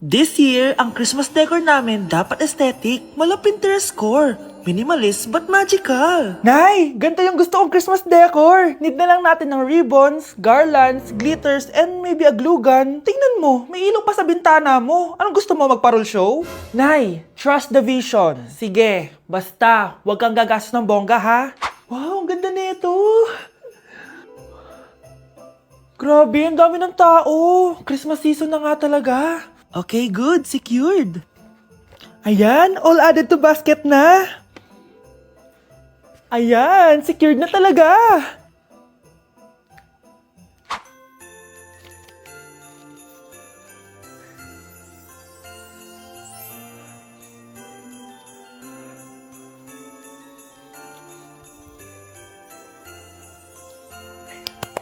This year, ang Christmas decor namin dapat aesthetic, mala Pinterest score. Minimalist but magical. Nay, ganito yung gusto kong Christmas decor. Need na lang natin ng ribbons, garlands, glitters, and maybe a glue gun. Tingnan mo, may ilaw pa sa bintana mo. Anong gusto mo, magparol show? Nay, trust the vision. Sige, basta, huwag kang gagastos ng bongga ha. Wow, ang ganda nito. Grabe, ang dami ng tao. Christmas season na nga talaga. Okay, good. Secured. Ayan, all added to basket na. Ayan, secured na talaga.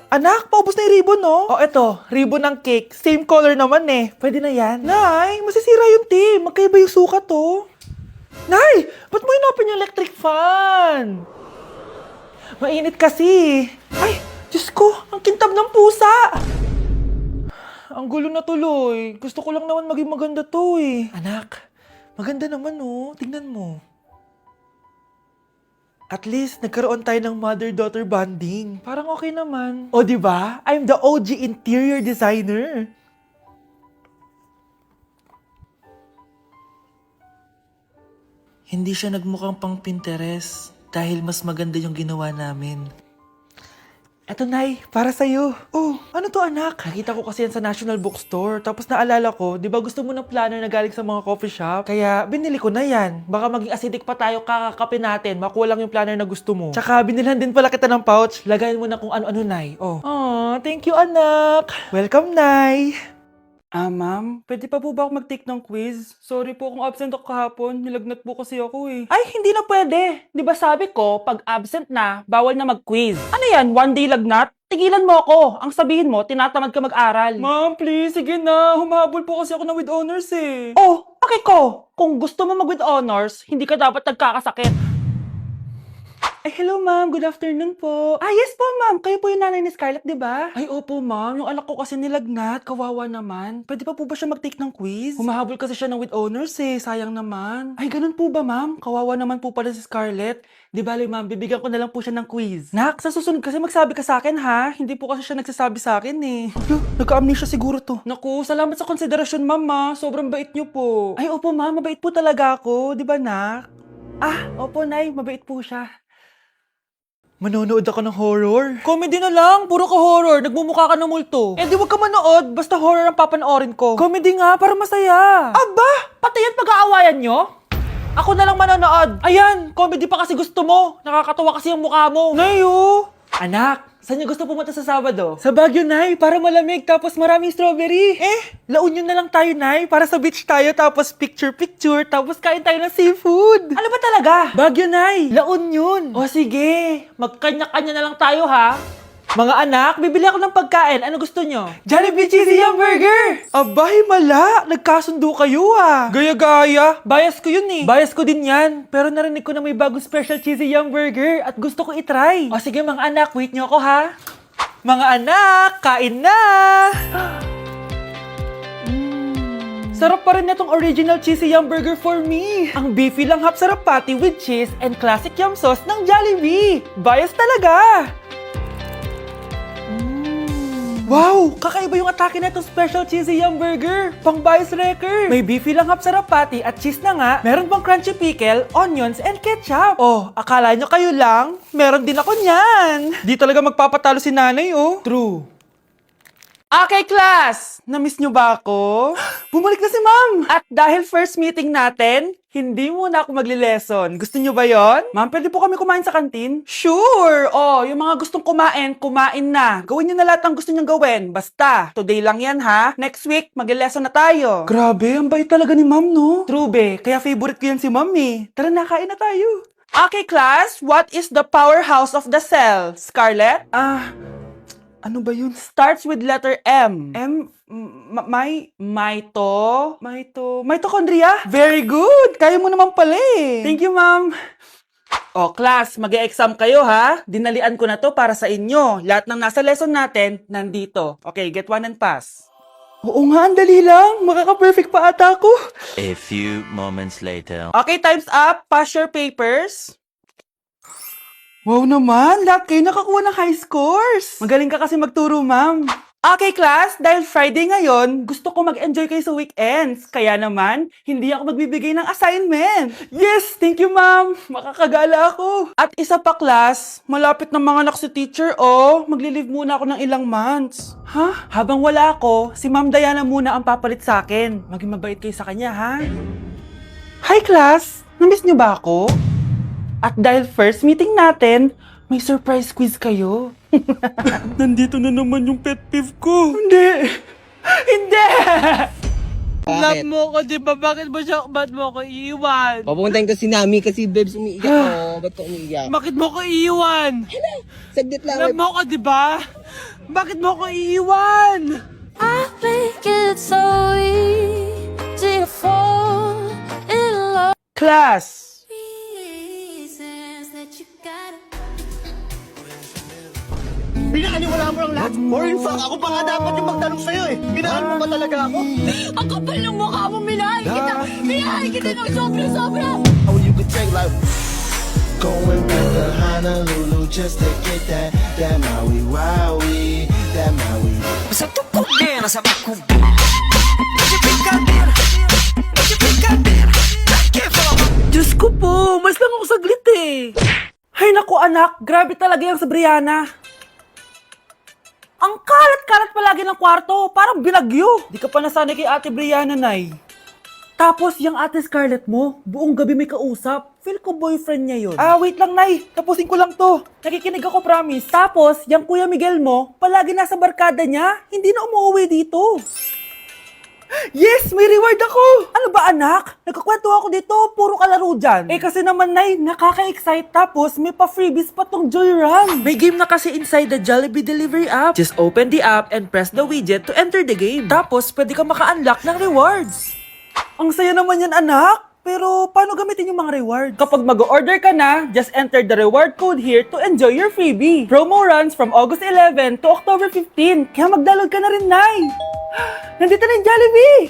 Anak, paubos na yung ribbon, no? Oh, eto, ribbon ng cake. Same color naman eh. Pwede na yan. Nay, masisira yung team. Magkaiba yung sukat, oh. Nay, ba't mo inopin yung electric fan? Mainit kasi. Ay, Diyos ko, ang kintab ng pusa. Ang gulo na tuloy. Gusto ko lang naman maging maganda to eh. Anak, maganda naman oh. Tingnan mo. At least, nagkaroon tayo ng mother-daughter bonding. Parang okay naman. O, di ba? I'm the OG interior designer. Hindi siya nagmukhang pang Pinterest dahil mas maganda yung ginawa namin. Eto, Nay, para sa'yo. Oh, ano to, anak? Nakita ko kasi yan sa National Bookstore. Tapos naalala ko, di ba gusto mo ng planner na galing sa mga coffee shop? Kaya binili ko na yan. Baka maging acidic pa tayo kakakape natin. Makuha lang yung planner na gusto mo. Tsaka binilhan din pala kita ng pouch. Lagayin mo na kung ano-ano, Nay. Oh. Aw, thank you, anak. Welcome, Nay. Ma'am, pwede pa po ba ako mag-take ng quiz? Sorry po kung absent ako kahapon. Nilagnat po kasi ako eh. Ay, hindi na pwede. Di ba sabi ko, pag absent na, bawal na mag-quiz. Ano yan, one day lagnat? Tigilan mo ako. Ang sabihin mo, tinatamad ka mag-aral. Ma'am, please, sige na. Humahabol po kasi ako ng with honors eh. Oh, okay ko. Kung gusto mo mag-with honors, hindi ka dapat nagkakasakit. Ay, hello ma'am. Good afternoon po. Ah, yes po ma'am. Kayo po yung nanay ni Scarlett, di ba? Ay, opo ma'am. Yung anak ko kasi nilagnat. Kawawa naman. Pwede pa po ba siya mag-take ng quiz? Humahabol kasi siya ng with honors eh. Sayang naman. Ay, ganun po ba ma'am? Kawawa naman po pala si Scarlett. Di bali ma'am, bibigyan ko na lang po siya ng quiz. Nak, sa susunod kasi magsabi ka sa akin ha. Hindi po kasi siya nagsasabi sa akin eh. Nagka-amnesia siguro to. Naku, salamat sa konsiderasyon ma'am ha. Sobrang bait niyo po. Ay, opo ma'am. Mabait po talaga ako. Di ba nak? Ah, opo nay. Mabait po siya. Manonood ako ng horror. Comedy na lang, puro ka horror. Nagmumukha ka ng multo. Eh di wag ka manood, basta horror ang papanoorin ko. Comedy nga, para masaya. Aba, pati yan pag-aawayan nyo? Ako na lang manonood. Ayan, comedy pa kasi gusto mo. Nakakatawa kasi yung mukha mo. Nayo! Anak, saan niyo gusto pumunta sa Sabado? Sa Baguio, Nay, para malamig tapos maraming strawberry. La Union na lang tayo, Nay, para sa beach tayo tapos picture-picture tapos kain tayo ng seafood. Ano ba talaga? Baguio, Nay, La Union. O sige, magkanya-kanya na lang tayo ha. Mga anak, bibili ako ng pagkain. Ano gusto nyo? Jollibee Cheesy Yum Burger! Aba, himala! Nagkasundo kayo ah! Gaya-gaya! Bias ko yun eh! Bias ko din yan! Pero narinig ko na may bagong special Cheesy Yum Burger at gusto ko itry! O sige mga anak, wait nyo ako ha! Mga anak, kain na! Sarap pa rin itong original Cheesy Yum Burger for me! Ang beefy lang hap-sarap patty with cheese and classic yum sauce ng Jollibee! Bias talaga! Wow! Kakaiba yung atake na itong special cheesy yum burger. Pang bias wrecker. May beefy lang hap-sarap patty at cheese na nga. Meron pang crunchy pickle, onions, and ketchup. Oh, akala nyo kayo lang? Meron din ako niyan. Di talaga magpapatalo si nanay, oh. True. Okay, class! Na-miss nyo ba ako? Bumalik na si ma'am! At dahil first meeting natin, hindi muna ako magli-lesson. Gusto nyo ba yon? Ma'am, pwede po kami kumain sa kantin? Sure! Oh, yung mga gustong kumain, kumain na. Gawin nyo na lahat ng gusto nyong gawin. Basta, today lang yan ha. Next week, magli-lesson na tayo. Grabe, ang bait talaga ni ma'am, no? True, be. Kaya favorite ko yan si ma'am eh. Tara na, kain na tayo. Okay, class. What is the powerhouse of the cell? Scarlett? Ano ba yun? Starts with letter M. Mitochondria? Very good! Kaya mo naman pala eh. Thank you, ma'am. O, class, mag-e-exam kayo ha. Dinalian ko na to para sa inyo. Lahat ng nasa lesson natin, nandito. Okay, get one and pass. Oo nga, ang dali lang. Makaka-perfect pa ata ako. A few moments later. Okay, time's up. Pass your papers. Wow naman, lahat kayo nakakuha ng high scores. Magaling ka kasi magturo, ma'am. Okay, class, dahil Friday ngayon, gusto ko mag-enjoy kayo sa weekends. Kaya naman, hindi ako magbibigay ng assignment. Yes, thank you, ma'am. Makakagala ako. At isa pa, class, malapit na mga anak si teacher, oh. Magli-leave muna ako ng ilang months. Ha? Habang wala ako, si Ma'am Diana muna ang papalit sa akin. Maging mabait kayo sa kanya, ha? Hi, class! Namiss niyo ba ako? At dahil first meeting natin, may surprise quiz kayo. Nandito na naman yung pet peeve ko. Hindi! Hindi! Love mo ko, di ba? Bakit mo ko iiwan? Papuntahin ko si Nami kasi babes umiiyak ko. Ba't ko umiiyak? Bakit mo ko iiwan? Saglit lang. Love mo ko, di ba? Bakit mo ko iiwan? I think it's so easy to fall in love. Class! Reasons that you gotta. Pinakaniwala mo lang lahat. Or in fact, ako pa nga dapat yung magtanong sa'yo eh. Ginaan mo ba talaga ako? Ang kapal ng mukha mo, minahal kita! Minahal kita ng sobra-sobra! How you could take like... Going back to Honolulu just to get that Maui Wowie, that Maui. Diyos ko po, mas lang ako saglit eh. Hay naku anak, grabe talaga yung sa Brianna. Ang kalat-kalat palagi ng kwarto, parang binagyo. Di ka pa nasanay kay Ate Brianna, Nay. Tapos, yung Ate Scarlett mo, buong gabi may kausap. Feel ko boyfriend niya yun. Ah, wait lang, Nay. Tapusin ko lang to. Nakikinig ako, promise. Tapos, yung Kuya Miguel mo, palagi nasa barkada niya. Hindi na umuwi dito. Yes! May reward ako! Ano ba, anak? Nagkakwento ako dito, puro kalaro dyan. Eh kasi naman, Nay, nakaka-excite. Tapos, may pa-freebies pa tong Joy Run. May game na kasi inside the Jollibee Delivery app. Just open the app and press the widget to enter the game. Tapos, pwede ka maka-unlock ng rewards. Ang saya naman yan, anak. Pero, paano gamitin yung mga reward? Kapag mag-order ka na, just enter the reward code here to enjoy your freebie. Promo runs from August 11 to October 15. Kaya mag-download ka na rin, Nay. Nandito na yung Jollibee!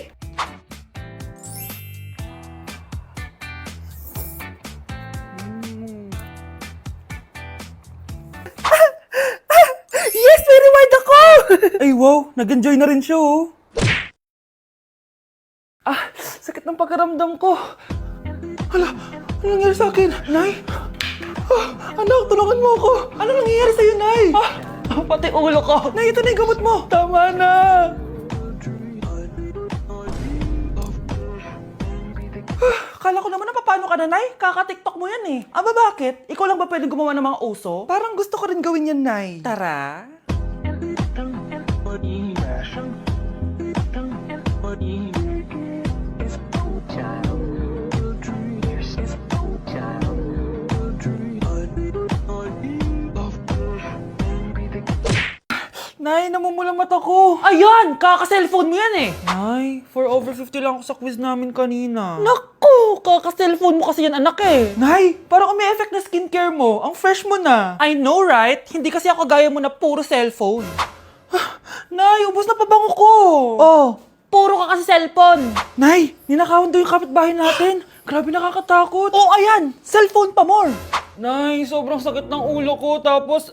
Yes! May reward ako! Ay, wow! Nag-enjoy na rin siya, oh. Ah, sakit ng pakiramdam ko. Hala, ano nangyari sa akin? Nay? Anak, tulungan mo ako. Ano nangyayari sa'yo, Nay? Pati ulo ko. Nay, ito na yung gamot mo. Tama na. Kala ko naman na paano ka na, Nay? Kaka-tiktok mo yan eh. Aba, bakit? Ikaw lang ba pwedeng gumawa ng mga uso? Parang gusto ko rin gawin yan, Nay. Tara. Nay, namumulang mata ko. Ayan! Kaka-cellphone mo yan eh. Nay, 4 over 50 lang ako sa quiz namin kanina. Naku! Kaka-cellphone mo kasi yan, anak eh. Nay, parang umi-effect na skincare mo. Ang fresh mo na. I know, right? Hindi kasi ako gaya mo na puro cellphone. Nay, ubos na pabango ko. Oh, puro ka kasi cellphone. Nay, ninakawan daw yung kapitbahay natin. Grabe nakakatakot. Oh, ayan! Cellphone pa more. Nay, sobrang sakit ng ulo ko. Tapos,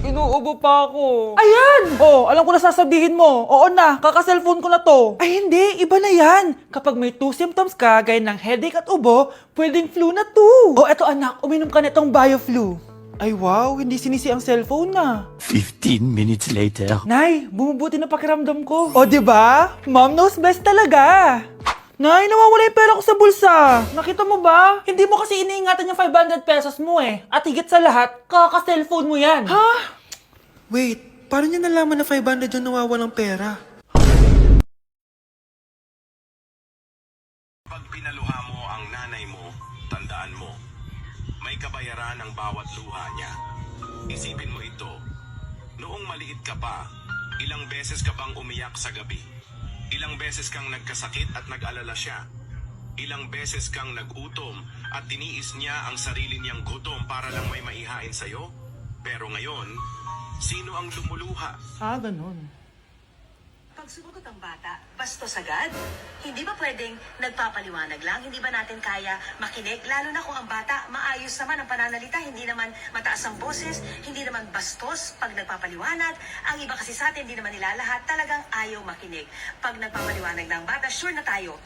inuubo pa ako. Ayan! Oh, alam ko na sasabihin mo. Oo na, kaka-cellphone ko na to. Ay hindi, iba na yan. Kapag may 2 symptoms ka, gaya ng headache at ubo, pwedeng flu na to. Oh, eto anak, uminom ka nitong BioFlu. Ay wow, hindi sinisi ang cellphone na. 15 minutes later. Nay, bumubuti na pakiramdam ko. O, di ba? Mom knows best talaga. Nay, nawawala yung pera ko sa bulsa. Nakita mo ba? Hindi mo kasi iniingatan yung 500 pesos mo eh. At higit sa lahat, kaka-cellphone mo yan. Ha? Wait, paano niya nalaman na 500 yung nawawalang pera? Pag pinaluha mo ang nanay mo, tandaan mo, may kabayaran ang bawat luha niya. Isipin mo ito, noong maliit ka pa, ilang beses ka bang umiyak sa gabi? Ilang beses kang nagkasakit at nag-alala siya? Ilang beses kang nagutom at tiniis niya ang sarili niyang gutom para lang may maihain sa'yo? Pero ngayon, sino ang lumuluha? Ah, ganun. Pag sumagot ang bata, bastos agad? Hindi ba pwedeng nagpapaliwanag lang? Hindi ba natin kaya makinig? Lalo na kung ang bata, maayos naman ang pananalita, hindi naman mataas ang boses, hindi naman bastos pag nagpapaliwanag. Ang iba kasi sa atin, hindi naman nila lahat talagang ayaw makinig. Pag nagpapaliwanag ng bata, sure na tayo,